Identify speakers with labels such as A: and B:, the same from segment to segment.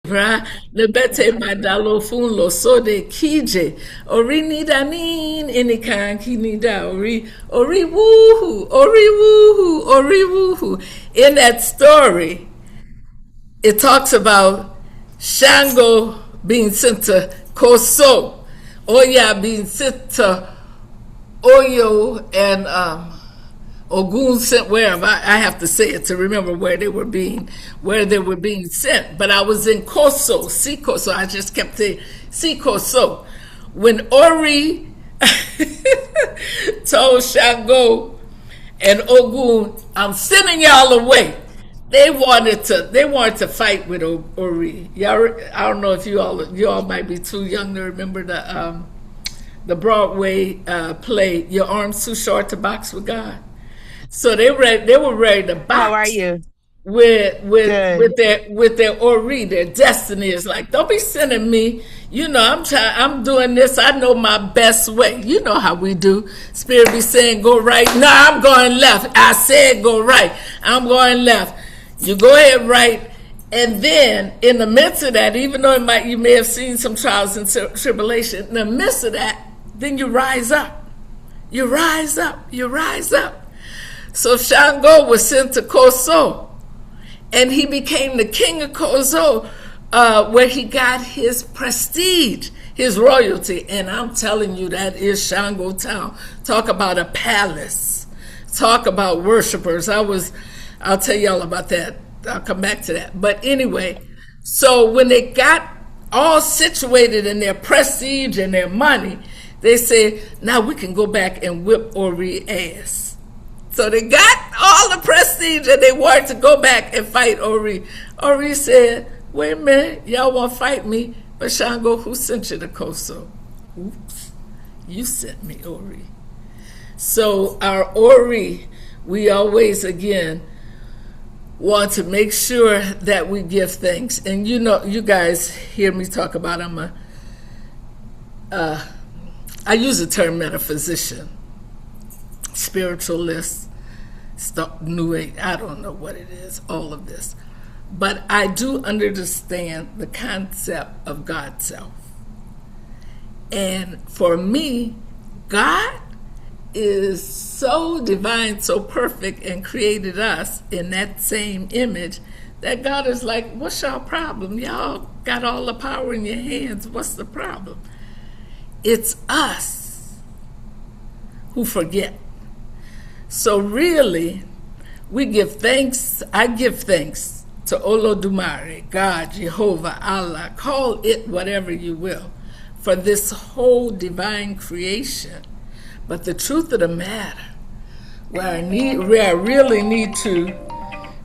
A: Ra lebete madalo fun lo so de kije ori nidanin inikan kinida ori woohoo. In that story, it talks about Shango being sent to Koso, Oya being sent to Oyo, and Ogun sent wherever. I have to say it to remember where they were being sent. But I was in Koso, Sikoso. I just kept saying Sikoso. When Ori told Shango and Ogun, "I'm sending y'all away," they wanted to fight with Ori. Y'all, I don't know if you all might be too young to remember the Broadway play "Your Arms Too Short to Box with God." So they were ready to
B: How are
A: box
B: you?
A: with with
B: Good.
A: with their Ori. Their destiny is like, don't be sending me. I'm doing this. I know my best way. You know how we do. Spirit be saying go right. No, I'm going left. I said go right. I'm going left. You go ahead right. And then in the midst of that, even though you may have seen some trials and tribulation, in the midst of that, then you rise up. You rise up. You rise up. So Shango was sent to Koso, and he became the king of Koso, where he got his prestige, his royalty. And I'm telling you, that is Shango Town. Talk about a palace. Talk about worshipers. I'll tell y'all about that. I'll come back to that. But anyway, so when they got all situated in their prestige and their money, they said, now we can go back and whip Ori ass. So they got all the prestige and they wanted to go back and fight Ori. Ori said, wait a minute, y'all want to fight me? But Shango, who sent you to Koso? Oops, you sent me, Ori. So our Ori, we always, again, want to make sure that we give thanks. And you guys hear me talk about, I use the term metaphysician, spiritualist, New Age, I don't know what it is, all of this. But I do understand the concept of God's self. And for me, God is so divine, so perfect, and created us in that same image that God is like, what's your problem? Y'all got all the power in your hands. What's the problem? It's us who forget. So really, we give thanks. I give thanks to Olodumare, God, Jehovah, Allah, call it whatever you will, for this whole divine creation. But the truth of the matter, where I really need to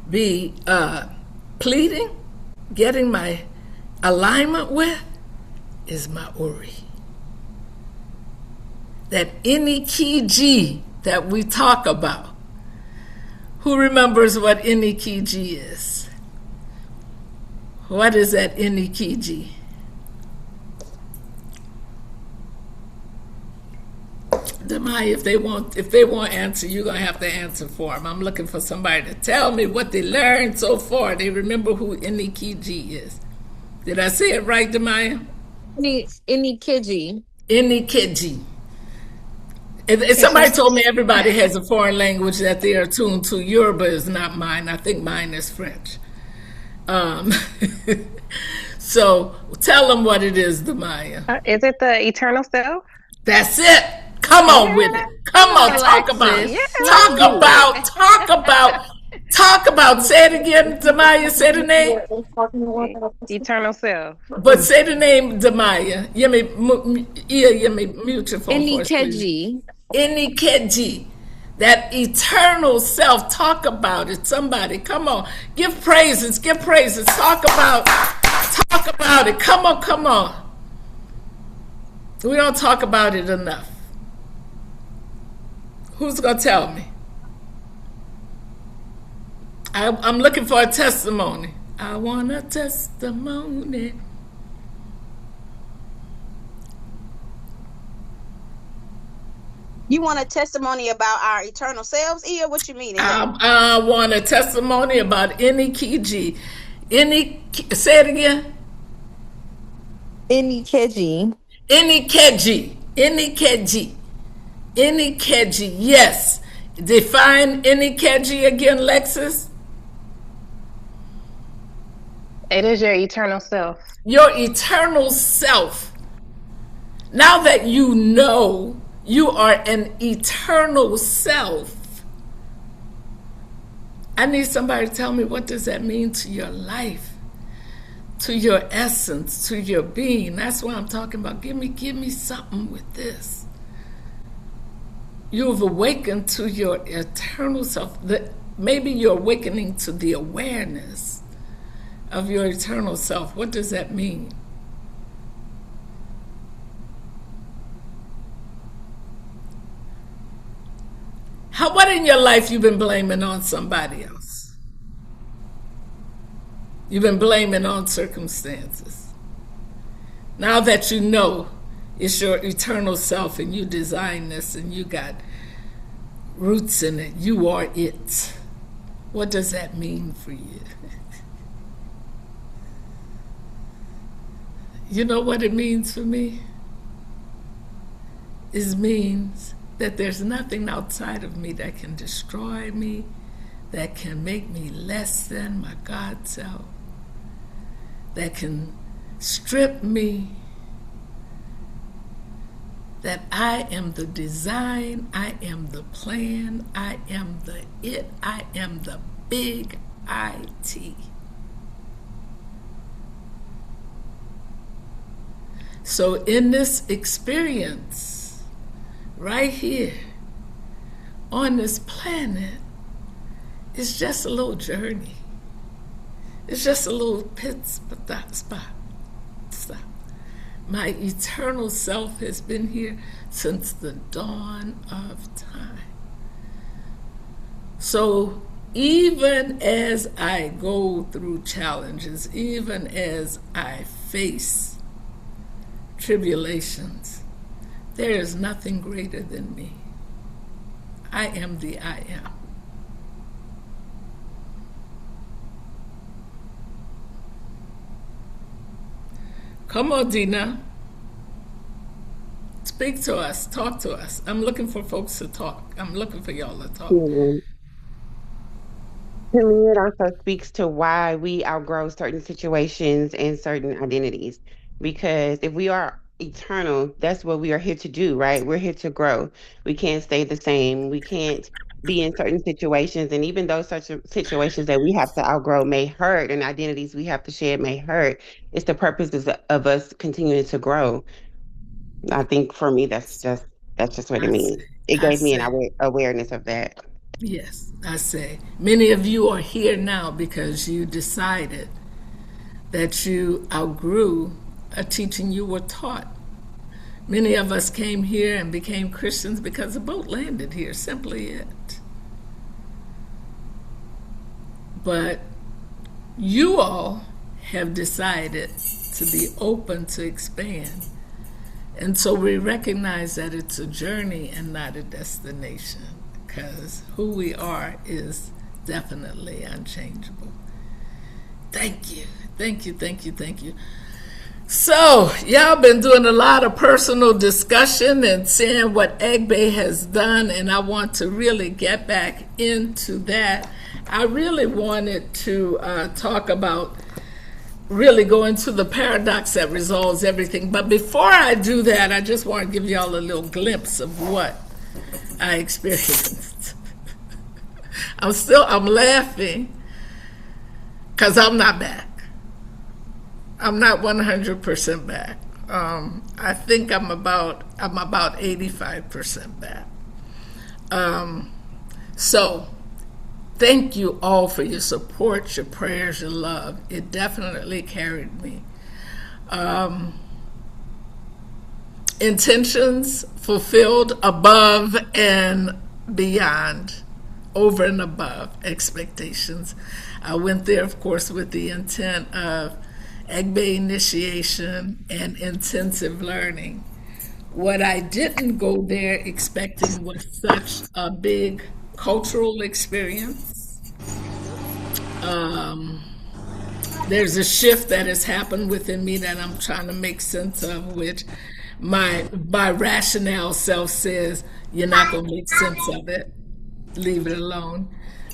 A: be pleading, getting my alignment with, is my Ori. That any key G that we talk about. Who remembers what Inikiji is? What is that Inikiji? Demai, if they won't answer, you're gonna have to answer for them. I'm looking for somebody to tell me what they learned so far. They remember who Inikiji is. Did I say it right, Demaya?
B: Any kiji.
A: Inikiji. If somebody told me everybody has a foreign language that they are tuned to, Yoruba is not mine. I think mine is French. Um, so tell them what it is, Demaya.
B: Is it the eternal self?
A: That's it. Come on with it. Come on, talk about it. Talk about. Say it again, Demaya. Say the name.
B: Eternal self.
A: But say the name, Demaya. Mute your phone
B: Any
A: for us, please.
B: keji.
A: Enikeji, that eternal self. Talk about it. Somebody, come on. Give praises. Talk about it. Come on. We don't talk about it enough. Who's going to tell me? I'm looking for a testimony. I want a testimony.
C: You want a testimony about our eternal selves, Ia? What you mean?
A: I want a testimony about any Kiji. Say it again.
B: Any Keji.
A: Enikeji. Enikeji. Enikeji. Yes. Define Enikeji again, Lexus.
B: It is your eternal self.
A: Your eternal self. Now that you know you are an eternal self, I need somebody to tell me, what does that mean to your life, to your essence, to your being? That's what I'm talking about. Give me something with this. You've awakened to your eternal self. Maybe you're awakening to the awareness of your eternal self. What does that mean? What in your life you've been blaming on somebody else? You've been blaming on circumstances. Now that you know it's your eternal self and you design this and you got roots in it, you are it. What does that mean for you? You know what it means for me? It means that there's nothing outside of me that can destroy me, that can make me less than my God self, that can strip me, that I am the design, I am the plan, I am the it, I am the big IT. So in this experience, right here on this planet, it's just a little journey. It's just a little pit stop. My eternal self has been here since the dawn of time. So even as I go through challenges, even as I face tribulations, there is nothing greater than me. I am the I am. Come on, Dina. Speak to us. Talk to us. I'm looking for folks to talk. I'm looking for y'all to talk.
D: Mhm. To me, it also speaks to why we outgrow certain situations and certain identities. Because if we are eternal, that's what we are here to do, right? We're here to grow. We can't stay the same. We can't be in certain situations. And even though such situations that we have to outgrow may hurt and identities we have to shed may hurt, it's the purposes of us continuing to grow. I think for me, that's just what it
A: I say,
D: means. It
A: I
D: gave me an
A: say,
D: awareness of that.
A: yes, I say. Many of you are here now because you decided that you outgrew a teaching you were taught. Many of us came here and became Christians because the boat landed here, simply it. But you all have decided to be open to expand. And so we recognize that it's a journey and not a destination, because who we are is definitely unchangeable. Thank you, thank you, thank you, thank you. So, y'all been doing a lot of personal discussion and seeing what Egbe has done, and I want to really get back into that. I really wanted to talk about really go into the paradox that resolves everything. But before I do that, I just want to give y'all a little glimpse of what I experienced. I'm laughing because I'm not back. I'm not 100% back. I think I'm about 85% back. So thank you all for your support, your prayers, your love. It definitely carried me. Intentions fulfilled above and beyond, over and above expectations. I went there, of course, with the intent of Egbe initiation and intensive learning. What I didn't go there expecting was such a big cultural experience. there's a shift that has happened within me that I'm trying to make sense of, which my rationale self says, you're not going to make sense of it. Leave it alone.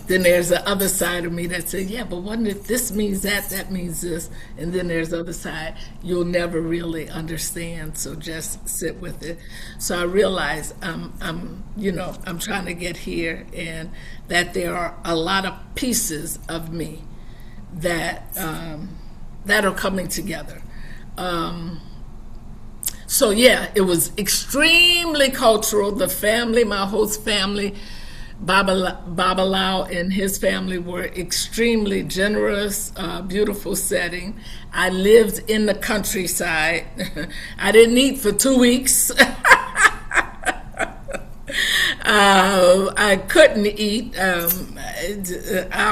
A: Then there's the other side of me that says, yeah, but what if this means that, that means this? And then there's the other side, you'll never really understand, so just sit with it. So I realize I'm trying to get here, and that there are a lot of pieces of me that that are coming together. So yeah, it was extremely cultural. The family, my host family, Babalao and his family were extremely generous, beautiful setting. I lived in the countryside. I didn't eat for 2 weeks. I couldn't eat. I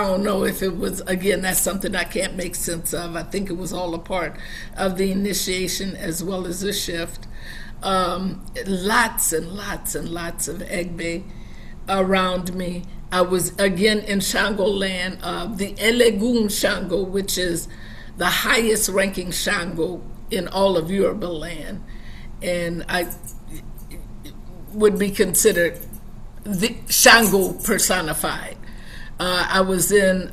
A: don't know if it was, again, that's something I can't make sense of. I think it was all a part of the initiation as well as the shift. Lots and lots and lots of Egbe around me. I was again in Shango land, the Elegun Shango, which is the highest ranking Shango in all of Yoruba land. And I would be considered the Shango personified. I was in,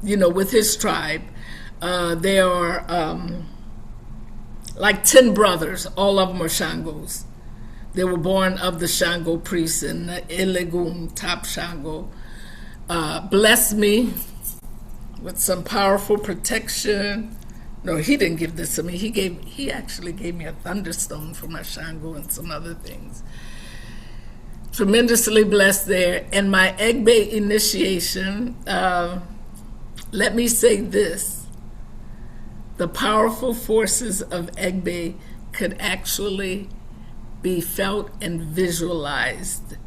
A: with his tribe. There are like 10 brothers, all of them are Shangos. They were born of the Shango priests, and the Elegun, top Shango, blessed me with some powerful protection. No, he didn't give this to me. He actually gave me a thunderstone for my Shango and some other things. Tremendously blessed there. And my Egbe initiation, let me say this. The powerful forces of Egbe could actually be felt and visualized.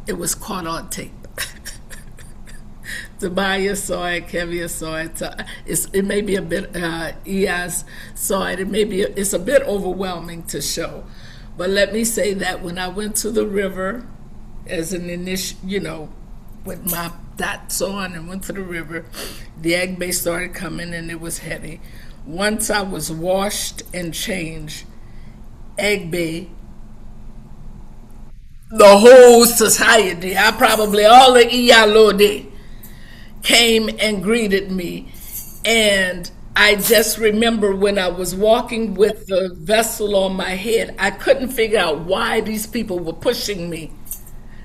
A: It was caught on tape. Tobias saw it, Kevia saw it. It may be a bit, Iaz saw it. It's a bit overwhelming to show. But let me say that when I went to the river as an with my dots on and went to the river, the Egbe started coming and it was heavy. Once I was washed and changed, Egbe, the whole society, all the Iyalode came and greeted me. And I just remember when I was walking with the vessel on my head, I couldn't figure out why these people were pushing me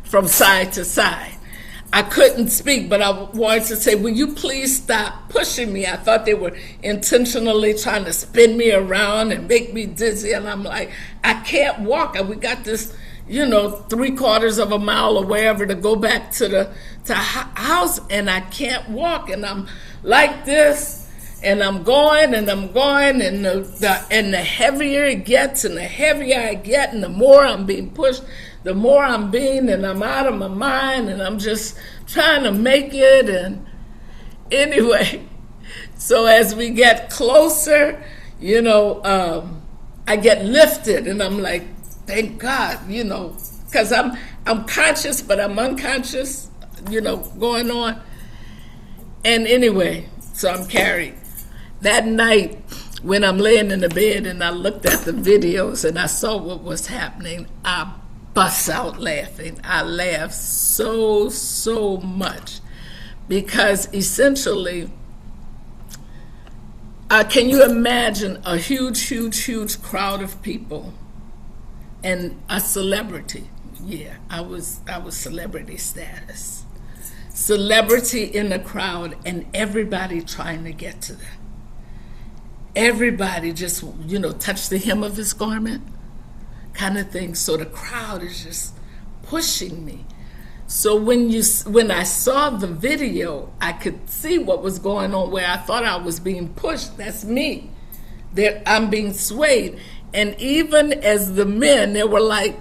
A: from side to side. I couldn't speak, but I wanted to say, will you please stop pushing me? I thought they were intentionally trying to spin me around and make me dizzy. And I'm like, I can't walk. And we got this, 3/4 of a mile or wherever to go back to the house, and I can't walk. And I'm like this, and I'm going, and the heavier it gets, and the heavier I get, and the more I'm being pushed, the more I'm being, and I'm out of my mind, and I'm just trying to make it. And anyway, so as we get closer, I get lifted, and I'm like, thank God, because I'm conscious, but I'm unconscious, going on. And anyway, so I'm carried. That night, when I'm laying in the bed and I looked at the videos and I saw what was happening, I bust out laughing. I laughed so much because essentially, can you imagine a huge crowd of people and a celebrity? Yeah, I was celebrity status. Celebrity in the crowd and everybody trying to get to them. Everybody just, touch the hem of his garment kind of thing. So the crowd is just pushing me. So when I saw the video, I could see what was going on where I thought I was being pushed. That's me. I'm being swayed. And even as the men, there were like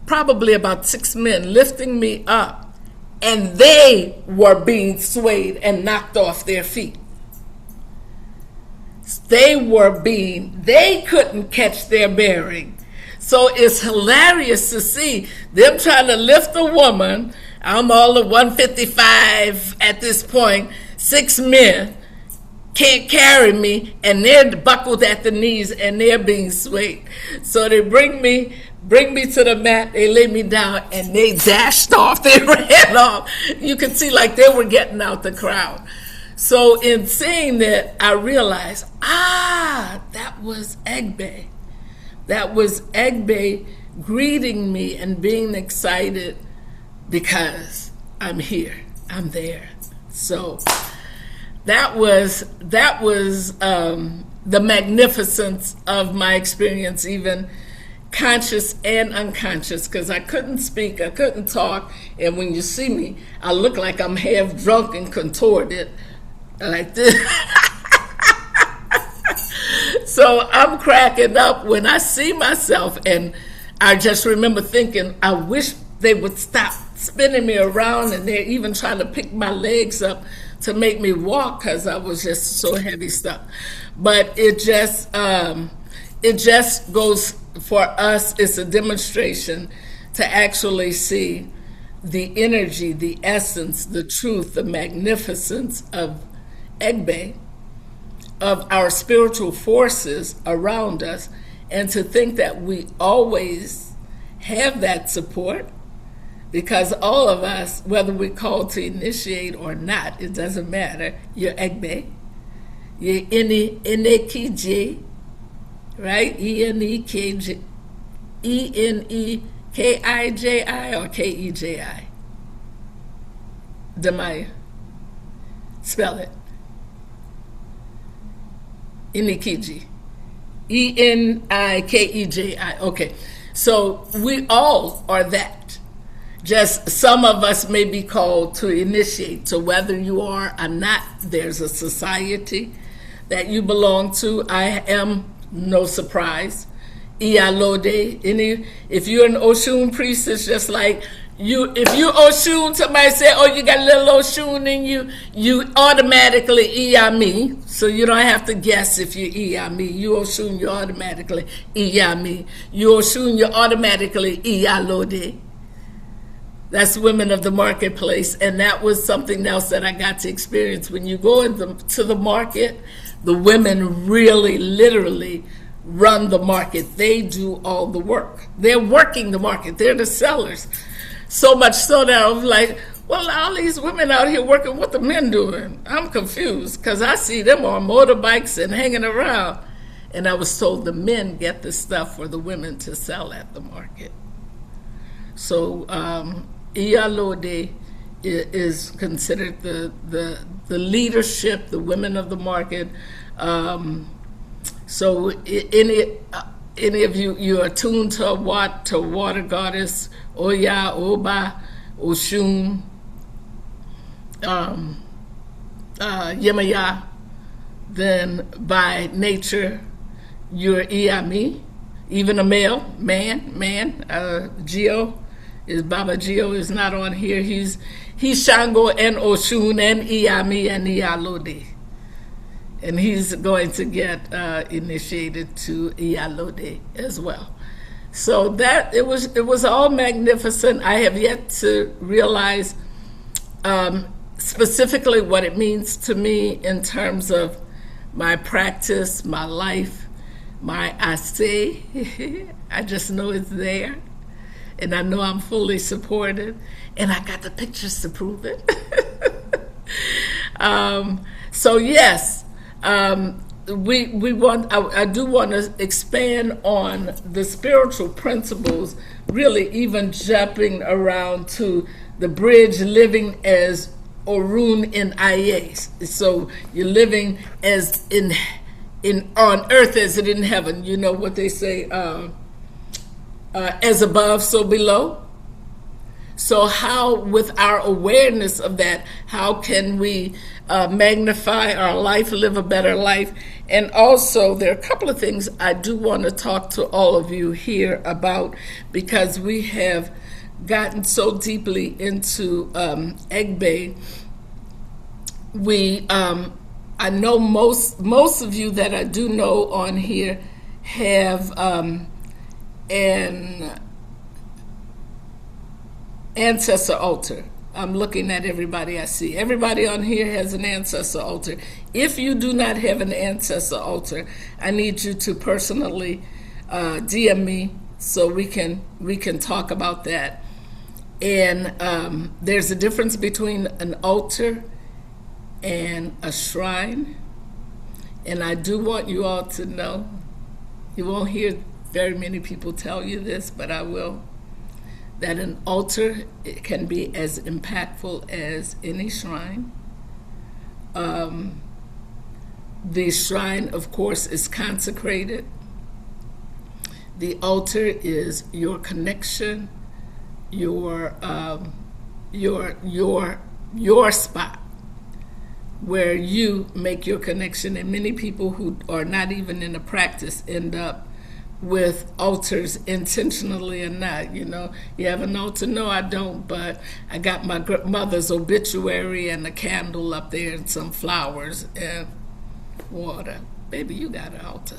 A: probably about 6 men lifting me up, and they were being swayed and knocked off their feet. They couldn't catch their bearing. So it's hilarious to see them trying to lift a woman. I'm all of 155 at this point, 6 men, can't carry me, and they're buckled at the knees and they're being swayed. So they bring me to the mat, they lay me down, and they dashed off. They ran off. You could see like they were getting out the crowd. So in saying that, I realized, that was Egbe. That was Egbe greeting me and being excited because I'm here, I'm there. So that was the magnificence of my experience, even conscious and unconscious, because I couldn't speak, I couldn't talk, and when you see me, I look like I'm half drunk and contorted like this. So I'm cracking up when I see myself, and I just remember thinking, I wish they would stop spinning me around, and they're even trying to pick my legs up to make me walk because I was just so heavy stuck. But it just goes, for us, it's a demonstration to actually see the energy, the essence, the truth, the magnificence of Egbe, of our spiritual forces around us, and to think that we always have that support, because all of us, whether we're called to initiate or not, it doesn't matter. You're Egbe, you're Enekiji, right? Enekiji, Enekiji or Keji. Demaya, spell it. Enekiji, Enikeji. Okay, so we all are that. Just some of us may be called to initiate. So whether you are or not, there's a society that you belong to. I am no surprise. Iyalode. If you're an Oshun priest, it's just like you. If you Oshun, somebody say, "Oh, you got a little Oshun in you," you automatically Iyami. So you don't have to guess if you're Iyami. You Oshun, you automatically Iyami. You Oshun, you automatically Iyalode. That's women of the marketplace, and that was something else that I got to experience. When you go to the market, the women really, literally run the market. They do all the work. They're working the market. They're the sellers. So much so that I was like, well, all these women out here working, what the men doing? I'm confused because I see them on motorbikes and hanging around. And I was told the men get the stuff for the women to sell at the market. So Iyalode is considered the leadership, the women of the market. So any of you are tuned to water goddess, Oya, Oba, Oshun, Yemaya, then by nature you're Iyami, even a man. Geo is Baba Geo is not on here. He's Shango and Oshun and Iyami and Iyalode. And he's going to get initiated to Iyalode as well. So that it was all magnificent. I have yet to realize specifically what it means to me in terms of my practice, my life, my ase. I just know it's there, and I know I'm fully supported, and I got the pictures to prove it. So yes. We want. I do want to expand on the spiritual principles, really even jumping around to the bridge, living as Orun in Ayes. So you're living as in on earth as it in heaven. You know what they say, as above, so below. So how, with our awareness of that, how can we magnify our life, live a better life? And also, there are a couple of things I do want to talk to all of you here about, because we have gotten so deeply into Egbe. I know most of you that I do know on here have an ancestor altar. I'm looking at everybody I see. Everybody on here has an ancestor altar. If you do not have an ancestor altar, I need you to personally DM me so we can talk about that. And there's a difference between an altar and a shrine. And I do want you all to know, you won't hear very many people tell you this, but I will, that an altar, it can be as impactful as any shrine. The shrine, of course, is consecrated. The altar is your connection, your spot where you make your connection. And many people who are not even in the practice end up with altars intentionally or not. You have an altar? No, I don't, but I got my mother's obituary and a candle up there and some flowers and water. Baby, you got an altar.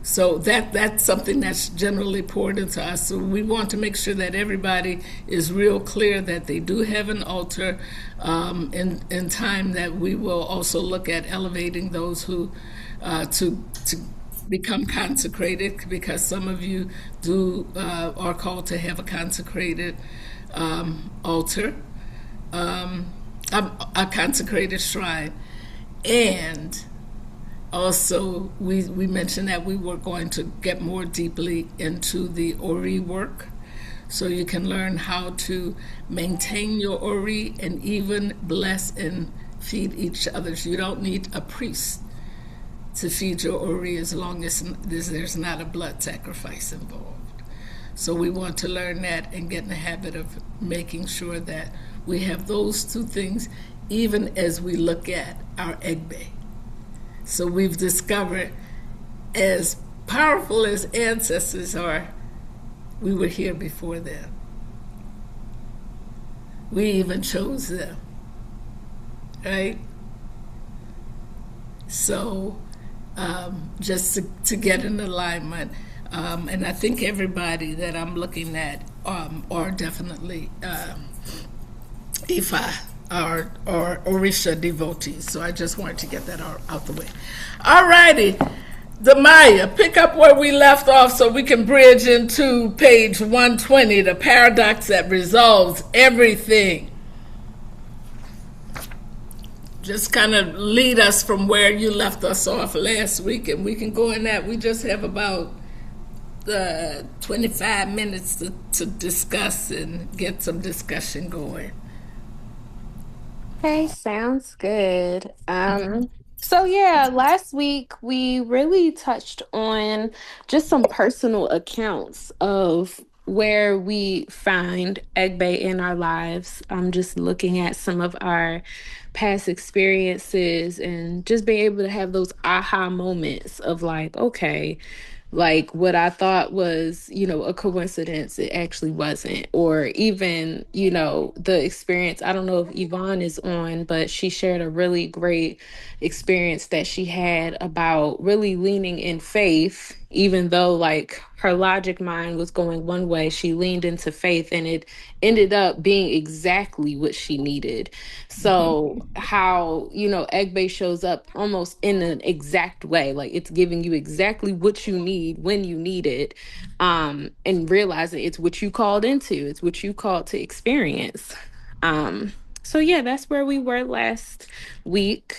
A: So that's something that's generally poured into us. So we want to make sure that everybody is real clear that they do have an altar. In time, that we will also look at elevating those who to become consecrated, because some of you are called to have a consecrated altar, a consecrated shrine. And also, we mentioned that we were going to get more deeply into the Ori work, so you can learn how to maintain your Ori and even bless and feed each other. You don't need a priest to feed your Ori as long as there's not a blood sacrifice involved. So we want to learn that and get in the habit of making sure that we have those two things, even as we look at our Egbe. So we've discovered, as powerful as ancestors are, we were here before them. We even chose them, right? So just to get in alignment. And I think everybody that I'm looking at are definitely Ifa or Orisha devotees. So I just wanted to get that out the way. All righty. Demaya, pick up where we left off so we can bridge into page 120, the paradox that resolves everything. Just kind of lead us from where you left us off last week, and we can go in that. We just have about 25 minutes to discuss and get some discussion going.
B: Okay, sounds good. So yeah, last week we really touched on just some personal accounts of where we find Egbe in our lives. I'm just looking at some of our past experiences and just being able to have those aha moments of like, okay, like what I thought was, a coincidence, it actually wasn't. Or even, the experience. I don't know if Yvonne is on, but she shared a really great experience that she had about really leaning in faith, even though like her logic mind was going one way. She leaned into faith and it ended up being exactly what she needed. So how, Egbe shows up almost in an exact way, like it's giving you exactly what you need when you need it, and realizing it's what you called into, it's what you called to experience. So yeah, that's where we were last week.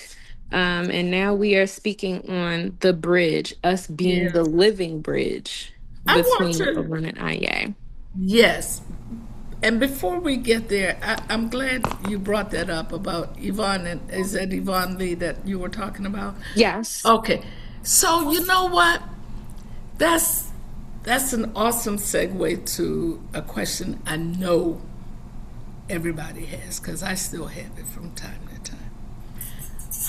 B: And now we are speaking on the bridge, us being
A: Yeah.
B: the living bridge
A: I want
B: between
A: to,
B: Arun and Aya.
A: yes. And before we get there, I'm glad you brought that up about Yvonne. And is that Yvonne Lee that you were talking about?
B: Yes.
A: Okay. So you know what? That's an awesome segue to a question I know everybody has, because I still have it from time to time.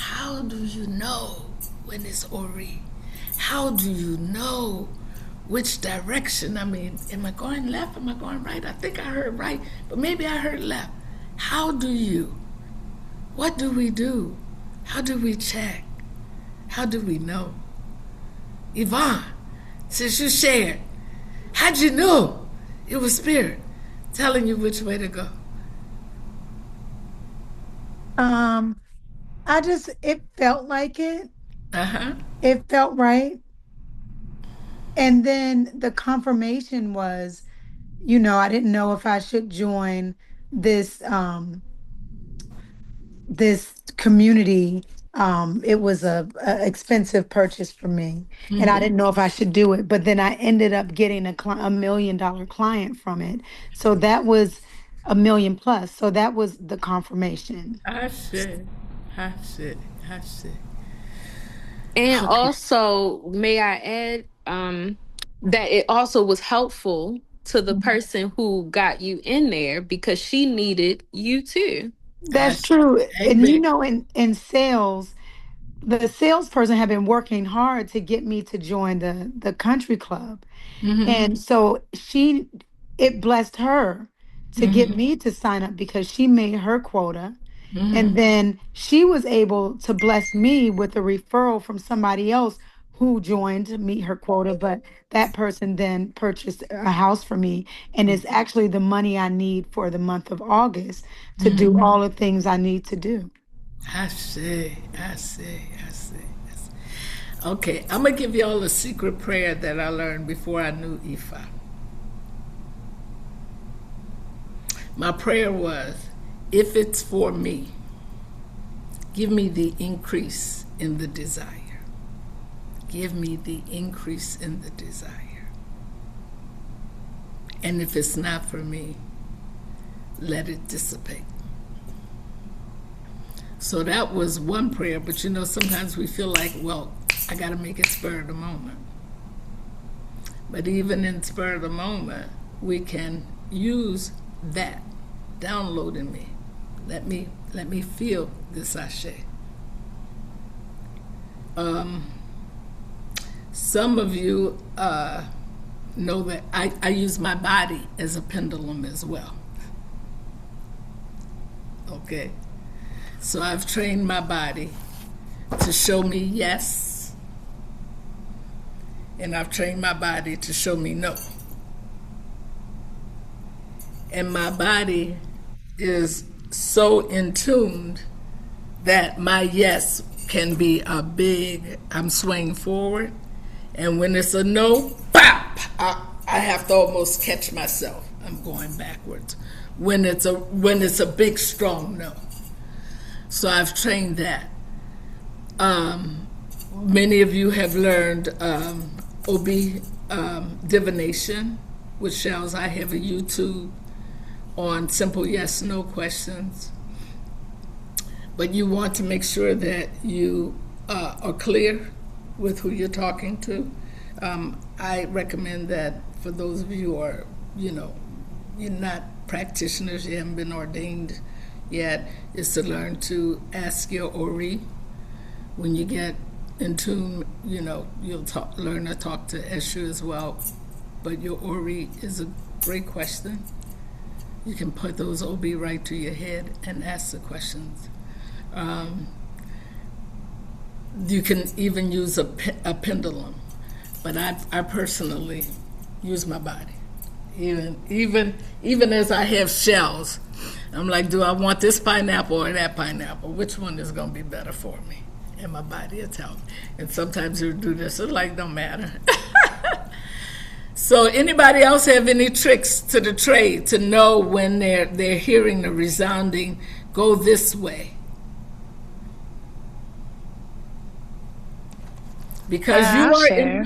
A: How do you know when it's Ori? How do you know which direction? I mean, am I going left? Am I going right? I think I heard right, but maybe I heard left. How do you? What do we do? How do we check? How do we know? Yvonne, since you shared, how'd you know it was spirit telling you which way to go?
E: it felt like it.
A: Uh-huh.
E: It felt right. And then the confirmation was, I didn't know if I should join this this community. It was a expensive purchase for me, and I didn't know if I should do it. But then I ended up getting a $1 million client from it. So that was a million plus. So that was the confirmation.
A: I see. I see. I see.
B: And
A: Okay.
B: also, may I add that it also was helpful to the person who got you in there because she needed you too.
A: I
E: That's
A: see.
E: true. And
A: Egbe.
E: in sales, the salesperson had been working hard to get me to join the country club. And so it blessed her to get me to sign up because she made her quota. And then she was able to bless me with a referral from somebody else who joined to meet her quota. But that person then purchased a house for me. And it's actually the money I need for the month of August to do all the things I need to do.
A: I see. I see. I see. I see. Okay, I'm gonna give y'all a secret prayer that I learned before I knew Ifa. My prayer was, if it's for me, give me the increase in the desire. Give me the increase in the desire. And if it's not for me, let it dissipate. So that was one prayer, but sometimes we feel like, well, I got to make it spur of the moment. But even in spur of the moment, we can use that. Download in me. Let me feel this ashe. Some of you know that I use my body as a pendulum as well. Okay? So I've trained my body to show me yes, and I've trained my body to show me no. And my body is so in tune that my yes can be a big, I'm swaying forward, and when it's a no, pop, I have to almost catch myself. I'm going backwards. When it's a big, strong no. So I've trained that. Many of you have learned OB divination with shells. I have a YouTube on simple yes no questions. But you want to make sure that you are clear with who you're talking to. I recommend that for those of you who are, you're not practitioners, you haven't been ordained yet, is to learn to ask your Ori. When you get in tune, you'll learn to talk to Eshu as well. But your Ori is a great question. You can put those OB right to your head and ask the questions. You can even use a pendulum, but I personally use my body. Even as I have shells, I'm like, do I want this pineapple or that pineapple? Which one is going to be better for me? And my body will tell me. And sometimes you do this, it's like, don't matter. So anybody else have any tricks to the trade to know when they're hearing the resounding, go this way? Because you
F: I'll
A: are
F: share.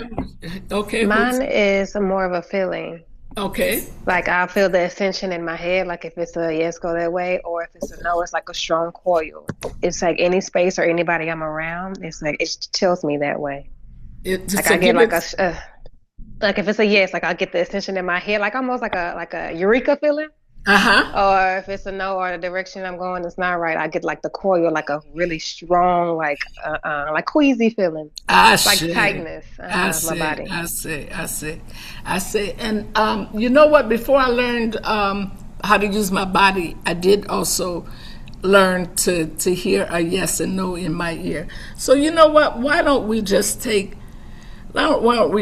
A: okay.
F: Mine is more of a feeling.
A: Okay.
F: Like I'll feel the ascension in my head, like if it's a yes, go that way, or if it's a no, it's like a strong coil. It's like any space or anybody I'm around, it's like it tells me that way. Like I get like like if it's a yes, like I get the ascension in my head, like almost like a eureka feeling. Or if it's a no or the direction I'm going is not right, I get like the coil, like a really strong, like queasy feeling, like tightness. My body.
A: I see. And you know what? Before I learned how to use my body, I did also learn to hear a yes and no in my ear. So you know what? Why don't we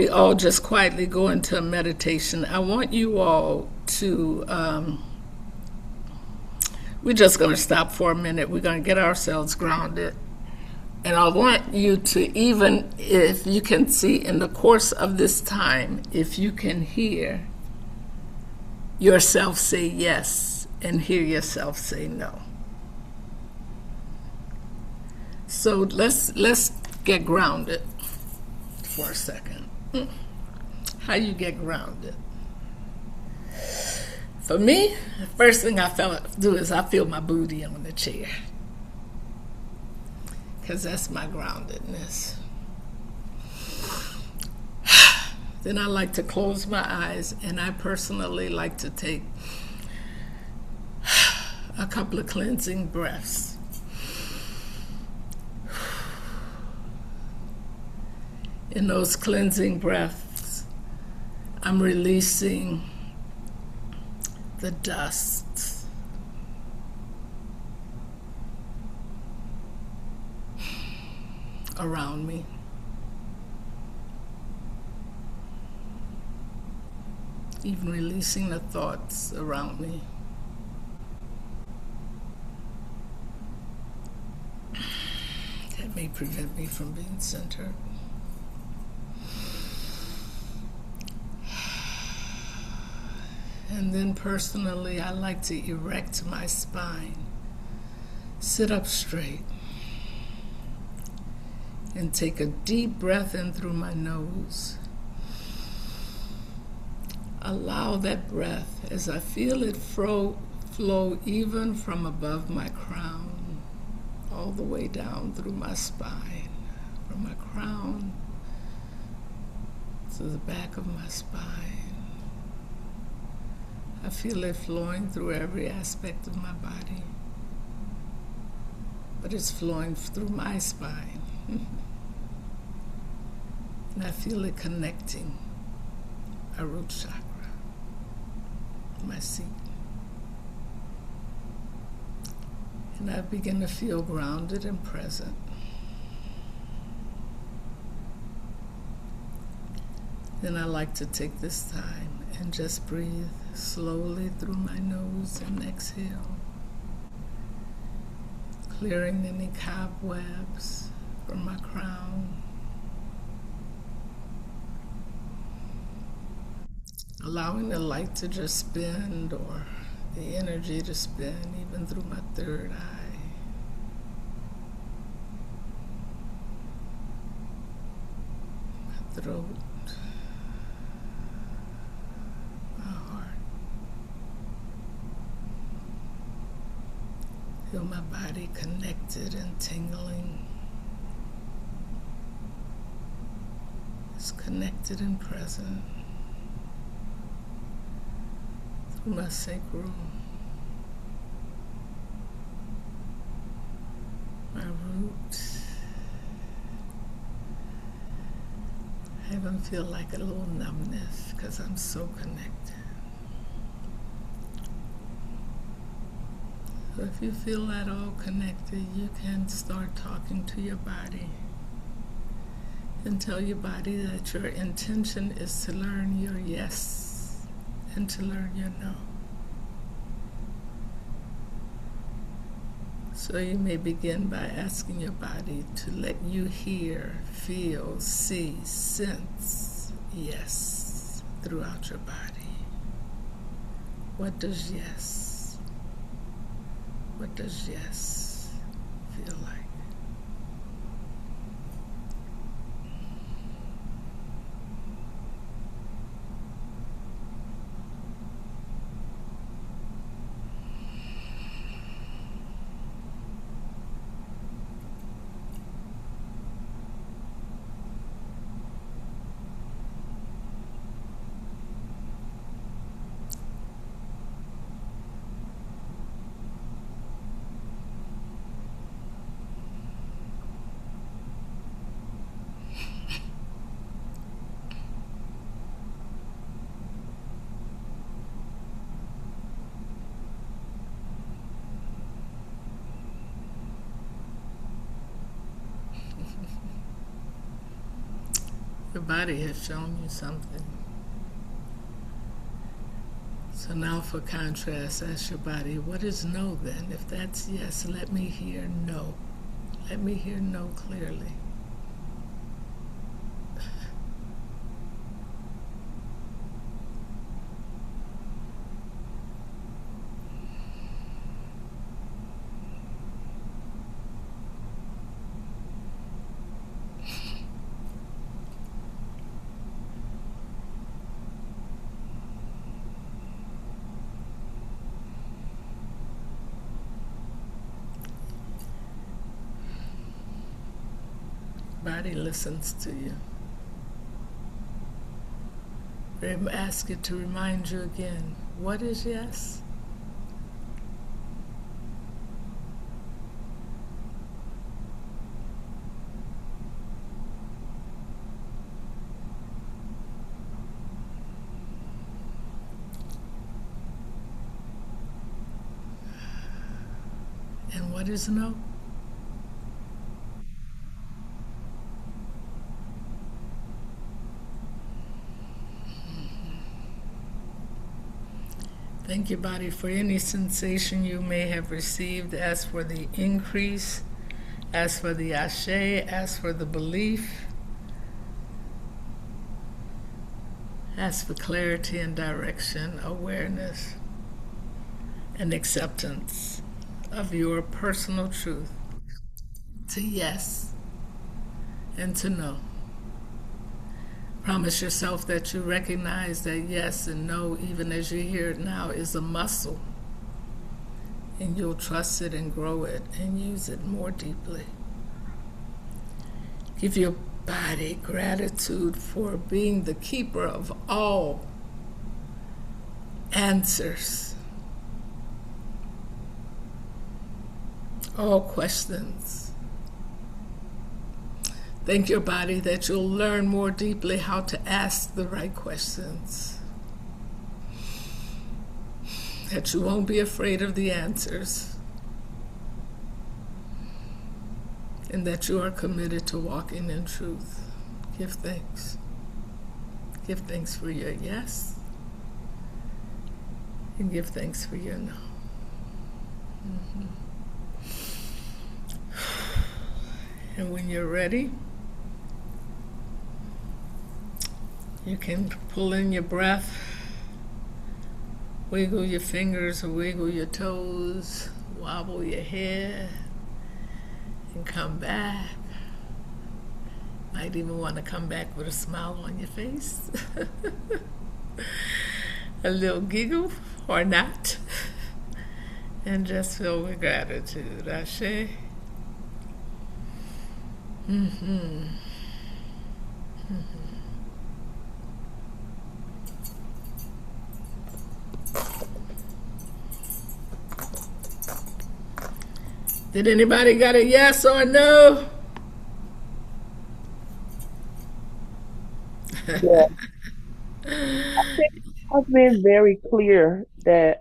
A: all just quietly go into a meditation? I want you all to. We're just going to stop for a minute. We're going to get ourselves grounded. And I want you to, even if you can see in the course of this time, if you can hear yourself say yes and hear yourself say no. So let's get grounded for a second. How you get grounded? For me, the first thing I do is I feel my booty on the chair, because that's my groundedness. Then I like to close my eyes, and I personally like to take a couple of cleansing breaths. In those cleansing breaths, I'm releasing the dust, around me. Even releasing the thoughts around me. That may prevent me from being centered. And then personally, I like to erect my spine, sit up straight, and take a deep breath in through my nose. Allow that breath as I feel it flow even from above my crown, all the way down through my spine, from my crown to the back of my spine. I feel it flowing through every aspect of my body, but it's flowing through my spine. And I feel it connecting my root chakra, my seat. And I begin to feel grounded and present. Then I like to take this time and just breathe slowly through my nose and exhale, clearing any cobwebs from my crown, allowing the light to just spin, or the energy to spin even through my third eye. My throat, my heart. Feel my body connected and tingling. It's connected and present. Through my sacral, my root. I even feel like a little numbness because I'm so connected. So if you feel that all connected, you can start talking to your body and tell your body that your intention is to learn your yes and to learn your no. So you may begin by asking your body to let you hear, feel, see, sense yes throughout your body. What does yes? What does yes feel like? Your body has shown you something. So now for contrast, ask your body, what is no then? If that's yes, let me hear no. Let me hear no clearly. Body listens to you. I ask it to remind you again. What is yes? And what is no? Thank you, body, for any sensation you may have received. Ask for the increase. Ask for the ashe. Ask for the belief. Ask for clarity and direction, awareness, and acceptance of your personal truth to yes and to no. Promise yourself that you recognize that yes and no, even as you hear it now, is a muscle. And you'll trust it and grow it and use it more deeply. Give your body gratitude for being the keeper of all answers, all questions. Thank your body that you'll learn more deeply how to ask the right questions, that you won't be afraid of the answers, and that you are committed to walking in truth. Give thanks. Give thanks for your yes, and give thanks for your no. And when you're ready, you can pull in your breath, wiggle your fingers, wiggle your toes, wobble your head, and come back. Might even want to come back with a smile on your face. A little giggle or not. And just fill with gratitude. Ashe. Did anybody got a yes or no?
G: Yeah. I think I've been very clear that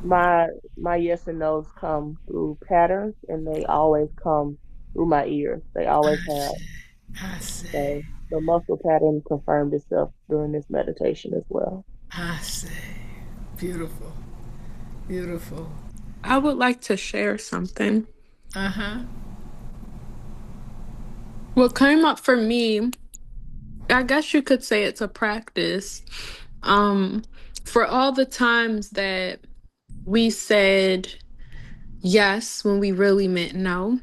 G: my yes and no's come through patterns and they always come through my ears. They always have.
A: I say,
G: So the muscle pattern confirmed itself during this meditation as well.
A: I say. Beautiful. Beautiful.
B: I would like to share something.
A: Uh-huh.
B: What came up for me, I guess you could say it's a practice. Um, for all the times that we said yes when we really meant no.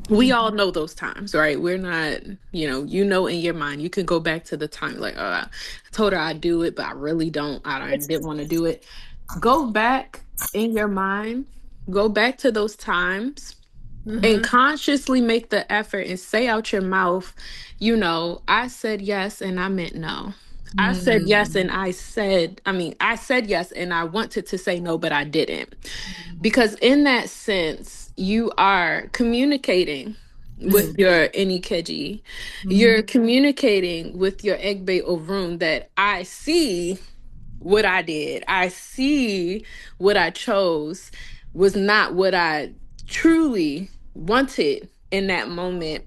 B: We all know those times, right? We're not, in your mind, you can go back to the time like, oh, I told her I'd do it, but I really didn't want to do it. Go back in your mind, go back to those times and consciously make the effort and say out your mouth, I said yes and I meant no. I said yes and I said yes and I wanted to say no, but I didn't. Because in that sense, you are communicating with your Enikeji. You're communicating with your Egbe Orun that I see what I did. I see what I chose was not what I truly wanted in that moment.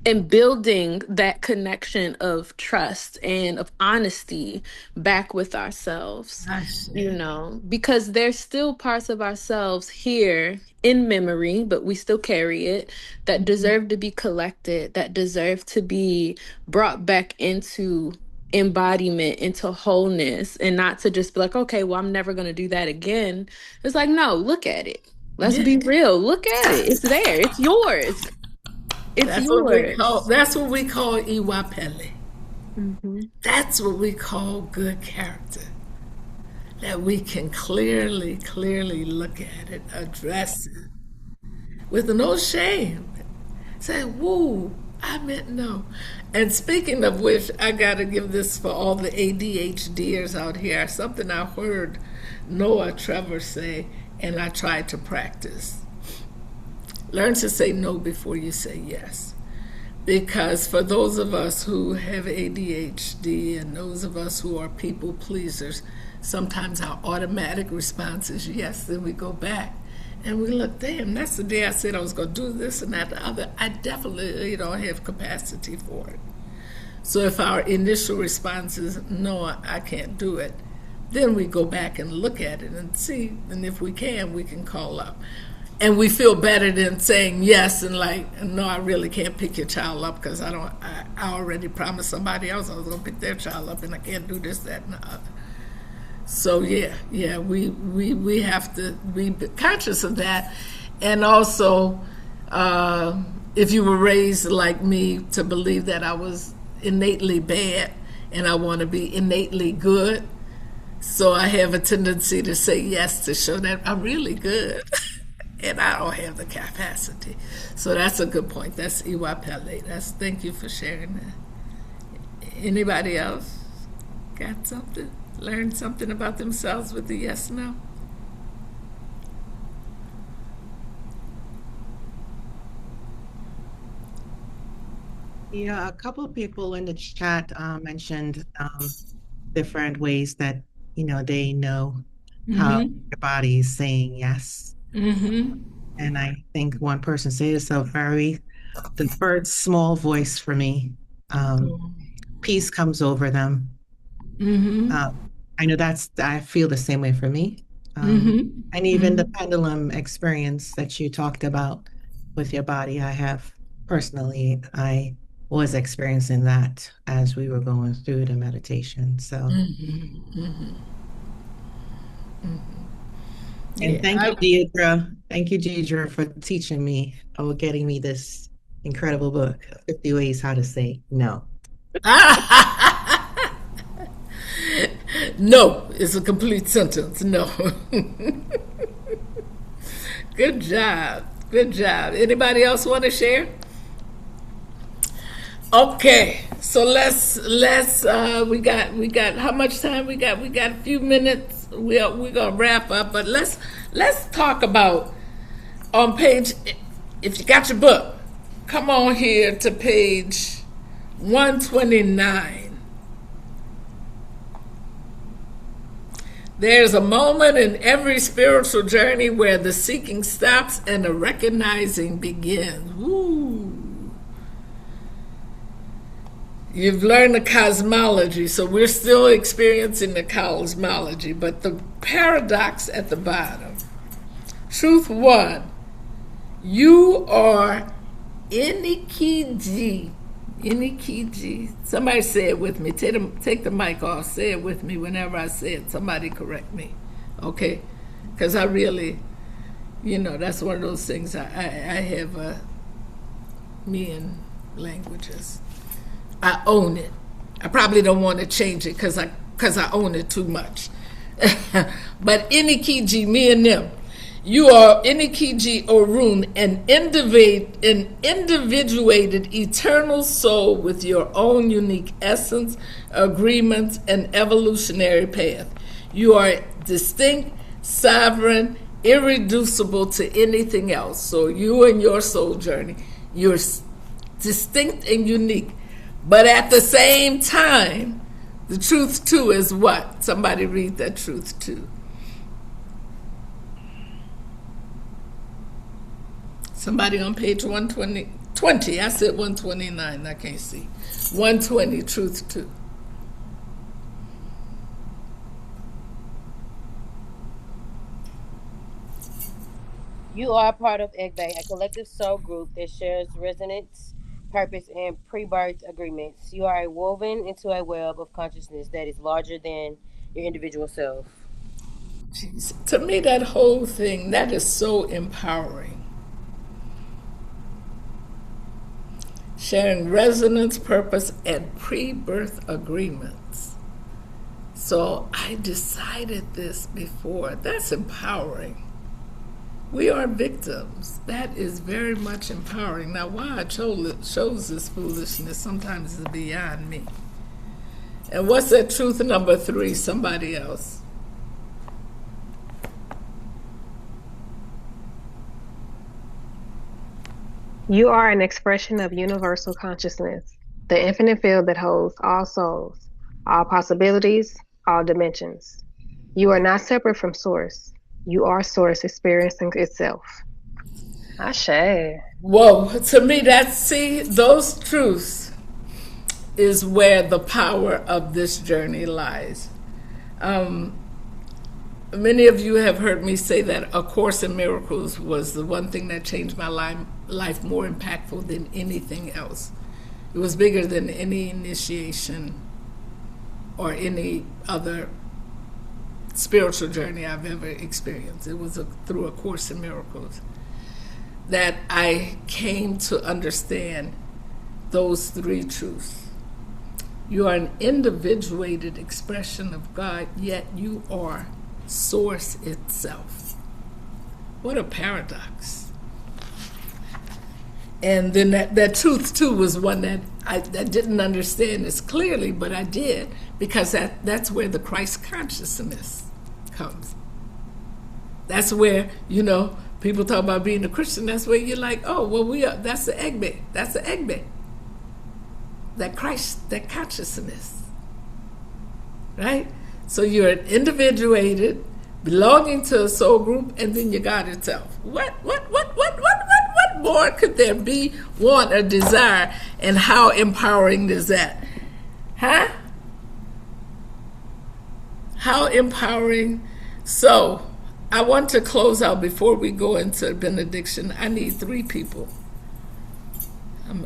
B: and building that connection of trust and of honesty back with ourselves, because there's still parts of ourselves here in memory, but we still carry it, that deserve to be collected, that deserve to be brought back into embodiment, into wholeness, and not to just be like, okay, well, I'm never going to do that again. It's like, no, look at it. Let's be real. Look at it. It's there. It's yours. It's yours.
A: That's what we call iwapele.
B: Mm-hmm.
A: That's what we call good character. That we can clearly look at it, address it with no shame. Say, woo, I meant no. And speaking of which, I got to give this for all the ADHDers out here. Something I heard Noah Trevor say, and I tried to practice. Learn to say no before you say yes. Because for those of us who have ADHD and those of us who are people pleasers, sometimes our automatic response is yes. Then we go back and we look, damn, that's the day I said I was going to do this and that, the other. I definitely don't have capacity for it. So if our initial response is, no, I can't do it, then we go back and look at it and see, and if we can call up. And we feel better than saying yes and like, no, I really can't pick your child up because I already promised somebody else I was going to pick their child up and I can't do this, that, and the other. So yeah, we have to be conscious of that. And also, if you were raised like me to believe that I was innately bad and I want to be innately good, so I have a tendency to say yes to show that I'm really good. And I don't have the capacity. So that's a good point. That's iwapele. Thank you for sharing that. Anybody else got something? Learned something about themselves with the yes, no?
H: Yeah, a couple of people in the chat mentioned different ways that, they know how their body is saying yes. And I think one person said it so very, the first small voice for me, peace comes over them. I know I feel the same way for me. And even the pendulum experience that you talked about with your body, I was experiencing that as we were going through the meditation. So. And thank you, Deidre. Thank you, Deidre, for teaching me or getting me this incredible book, 50 Ways How to Say No.
A: No is a complete sentence. No. Good job. Anybody else want to share? Okay, so let's we got how much time we got a few minutes. We're gonna wrap up, but let's talk about on page, if you got your book, come on here to page 129. There's a moment in every spiritual journey where the seeking stops and the recognizing begins. Woo. You've learned the cosmology, so we're still experiencing the cosmology, but the paradox at the bottom. Truth one, you are Inikiji. Somebody say it with me. Take the mic off. Say it with me whenever I say it. Somebody correct me, okay? Because I really, that's one of those things. I have me and languages. I own it. I probably don't want to change it because I own it too much. But Inikiji, me and them, you are Inikiji Orun, an individuated eternal soul with your own unique essence, agreements, and evolutionary path. You are distinct, sovereign, irreducible to anything else. So you and your soul journey, you're distinct and unique. But at the same time, the truth too is what? Somebody read that truth too. Somebody on page 129. 20. I said 129. I can't see. 120, truth 2.
I: You are part of Egbe, a collective soul group that shares resonance, purpose, and pre-birth agreements. You are woven into a web of consciousness that is larger than your individual self.
A: Jeez. To me, that whole thing, that is so empowering. Sharing resonance, purpose, and pre-birth agreements. So I decided this before. That's empowering. We are victims. That is very much empowering. Now, why I chose this foolishness sometimes is beyond me. And what's that truth number 3? Somebody else.
F: You are an expression of universal consciousness, the infinite field that holds all souls, all possibilities, all dimensions. You are not separate from Source. You are Source experiencing itself. Ashe.
A: Whoa, to me, those truths is where the power of this journey lies. Many of you have heard me say that A Course in Miracles was the one thing that changed my life more impactful than anything else. It was bigger than any initiation or any other spiritual journey I've ever experienced. It was through A Course in Miracles that I came to understand those 3 truths. You are an individuated expression of God, yet you are Source itself. What a paradox. And then that truth too was one that I didn't understand as clearly, but I did, because that's where the Christ consciousness comes. That's where, people talk about being a Christian. That's where you're like, oh, well, that's the Egbe. That's the Egbe. That Christ, that consciousness. Right? So you're an individuated, belonging to a soul group, and then you God itself. What more could there be, want, or desire, and how empowering is that? Huh? How empowering. So, I want to close out before we go into benediction. I need 3 people.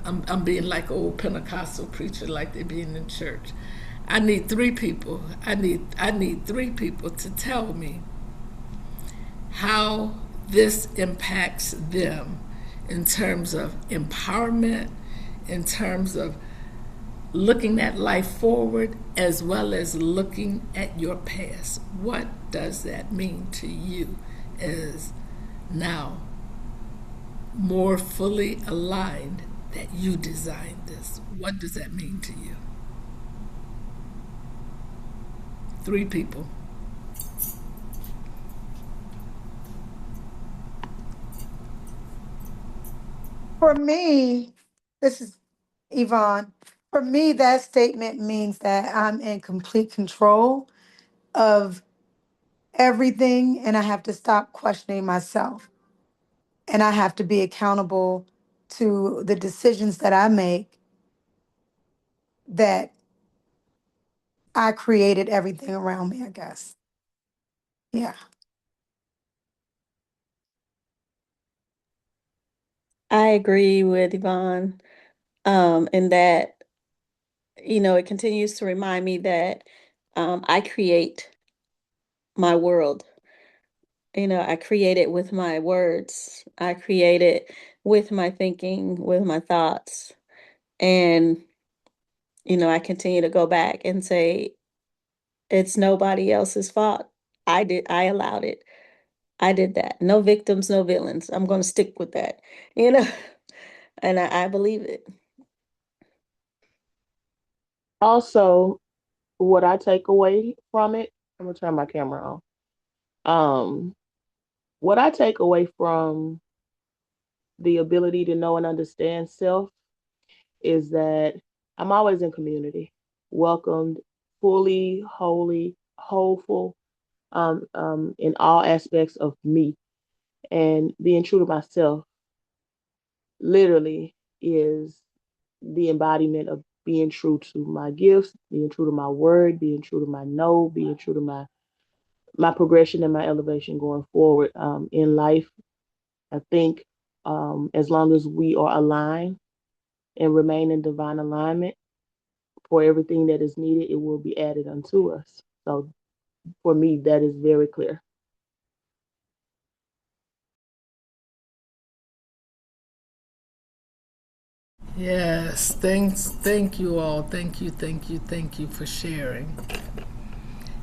A: I'm being like an old Pentecostal preacher, like they being in church. I need 3 people. I need 3 people to tell me how this impacts them in terms of empowerment, in terms of looking at life forward, as well as looking at your past. What does that mean to you as now more fully aligned that you designed this? What does that mean to you? 3 people.
E: For me, this is Yvonne. For me, that statement means that I'm in complete control of everything, and I have to stop questioning myself. And I have to be accountable to the decisions that I make, that I created everything around me, I guess. Yeah.
J: I agree with Yvonne, in that, it continues to remind me that I create my world. I create it with my words. I create it with my thinking, with my thoughts. And, I continue to go back and say, it's nobody else's fault. I allowed it. I did that. No victims, no villains. I'm going to stick with that, you know, and I believe it.
G: Also, what I take away from it, I'm gonna turn my camera on. What I take away from the ability to know and understand self is that I'm always in community, welcomed, fully, wholly, wholeful, in all aspects of me, and being true to myself. Literally, is the embodiment of being true to my gifts, being true to my word, being true to my no, being true to my progression and my elevation going forward in life. I think as long as we are aligned and remain in divine alignment for everything that is needed, it will be added unto us. So for me, that is very clear.
A: Yes, thank you all. Thank you for sharing.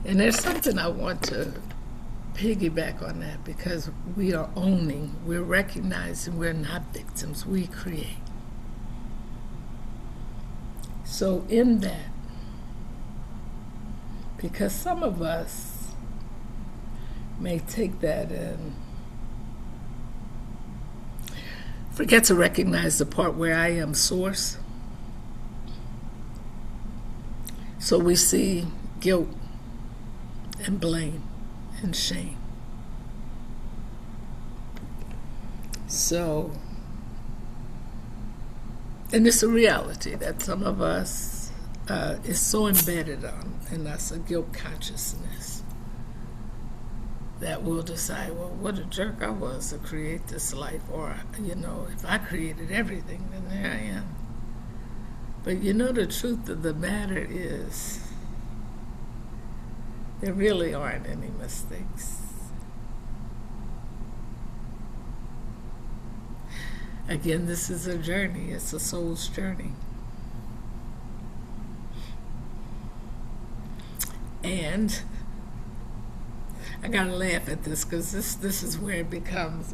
A: And there's something I want to piggyback on that because we are owning, we're recognizing we're not victims, we create. So, in that, because some of us may take that and forget to recognize the part where I am source. So we see guilt and blame and shame. So, and it's a reality that some of us is so embedded in us, a guilt consciousness, that we'll decide, well, what a jerk I was to create this life, or, if I created everything, then there I am. But the truth of the matter is, there really aren't any mistakes. Again, this is a journey. It's a soul's journey. And I gotta laugh at this because this is where it becomes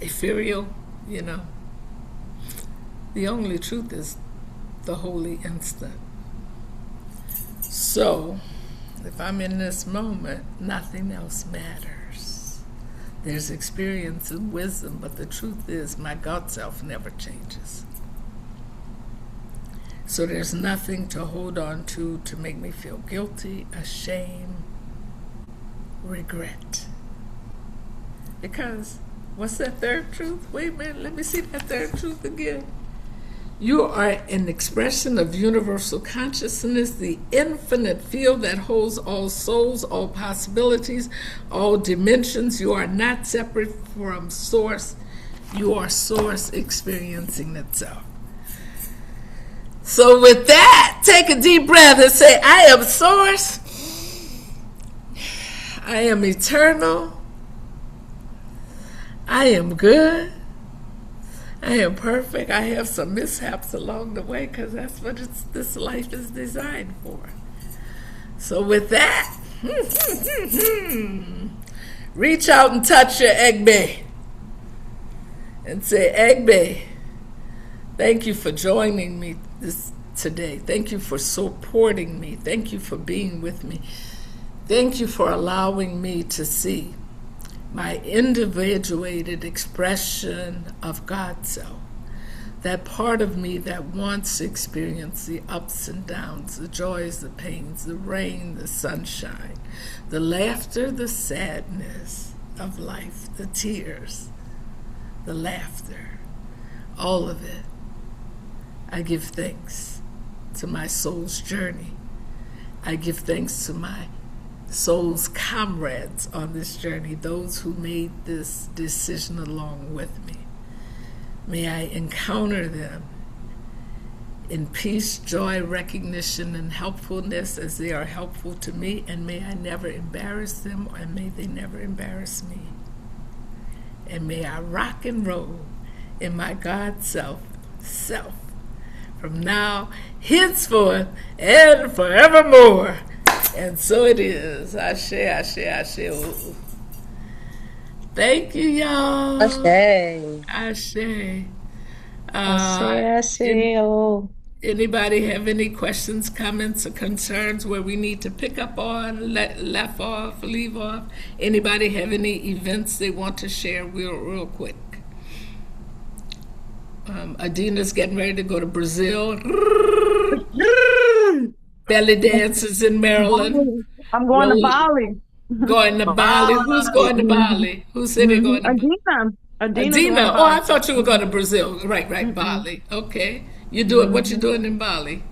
A: ethereal, The only truth is the holy instant. So, if I'm in this moment, nothing else matters. There's experience and wisdom, but the truth is my God self never changes. So there's nothing to hold on to make me feel guilty, ashamed, regret. Because what's that third truth? Wait a minute, let me see that third truth again. You are an expression of universal consciousness, the infinite field that holds all souls, all possibilities, all dimensions. You are not separate from source. You are source experiencing itself. So with that, take a deep breath and say, I am source. I am eternal. I am good. I am perfect. I have some mishaps along the way because that's what this life is designed for. So with that, reach out and touch your Egbe and say, Egbe, thank you for joining me today. Thank you for supporting me. Thank you for being with me. Thank you for allowing me to see my individuated expression of God's self. That part of me that wants to experience the ups and downs, the joys, the pains, the rain, the sunshine, the laughter, the sadness of life, the tears, the laughter, all of it. I give thanks to my soul's journey. I give thanks to my soul's comrades on this journey, those who made this decision along with me. May I encounter them in peace, joy, recognition, and helpfulness as they are helpful to me, and may I never embarrass them, and may they never embarrass me. And may I rock and roll in my God self, from now, henceforth, and forevermore. And so it is. Ashe, ashe, ashe. Ooh. Thank you, y'all.
I: Ashe.
A: Ashe.
I: Ashe.
A: Anybody have any questions, comments, or concerns where we need to pick up on, left off, leave off? Anybody have any events they want to share real quick? Adina's getting ready to go to Brazil. Belly dances in Maryland.
C: I'm going to Bali.
A: Going to Bali. Who's going to Bali? Who said they're going to Bali?
C: Adina.
K: Adina's going to
A: Adina. Oh, I
K: Bali.
A: thought you were going to
K: Mm-mm.
A: Brazil. Right,
K: Mm-mm.
A: Bali. Okay. You do it. What you
K: Mm-hmm.
A: doing in Bali?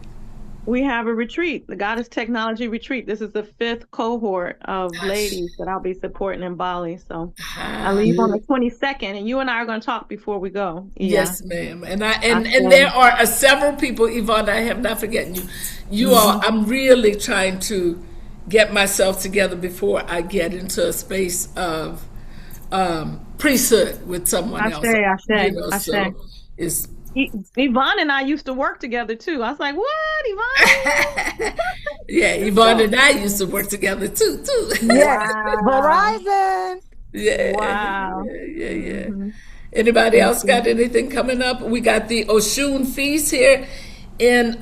K: We have a retreat, the Goddess Technology Retreat. This is the fifth cohort of
A: Gosh.
K: ladies that I'll be supporting in Bali. So I
A: Ah,
K: leave on the 22nd, and you and I are going to talk before we go. Yeah.
A: yes, ma'am. And
K: I
A: and there
K: say.
A: are several people, Yvonne. I have not forgotten you. You all.
K: Mm-hmm.
A: I'm really trying to get myself together before I get into a space of priesthood with someone
K: I
A: else.
K: say, I
A: You
K: say,
A: know,
K: I say.
A: so it's
K: Yvonne and I used to work together too. I was like, what, Yvonne?
A: yeah. Yvonne
K: So,
A: and I used to work together too.
E: Yes.
K: wow.
E: Verizon.
A: Yeah,
K: Wow.
A: yeah.
K: Mm-hmm.
A: Anybody
K: Thank
A: else
K: you.
A: got anything coming up? We got the Oshun Feast here in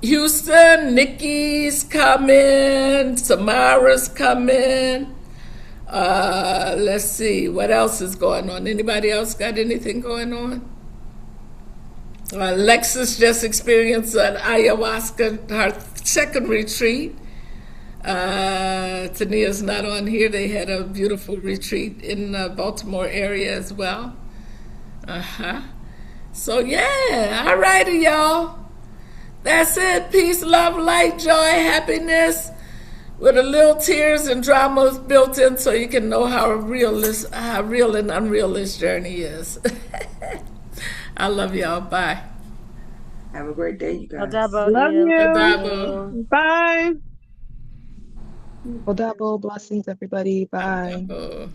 A: Houston. Nikki's coming. Samara's coming. Let's see. What else is going on? Anybody else got anything going on? Alexis just experienced an ayahuasca, her second retreat. Tania's not on here. They had a beautiful retreat in the Baltimore area as well. Uh-huh. So yeah, all righty, y'all. That's it. Peace, love, light, joy, happiness, with a little tears and dramas built in, so you can know how real and unreal this journey is. I love y'all. Bye.
L: Have a great day, you guys.
I: Odabo,
K: Love
I: yeah. Thank
K: you.
A: Adabo.
I: you.
K: Bye.
H: Well, double blessings, everybody. Bye.
A: Adabo.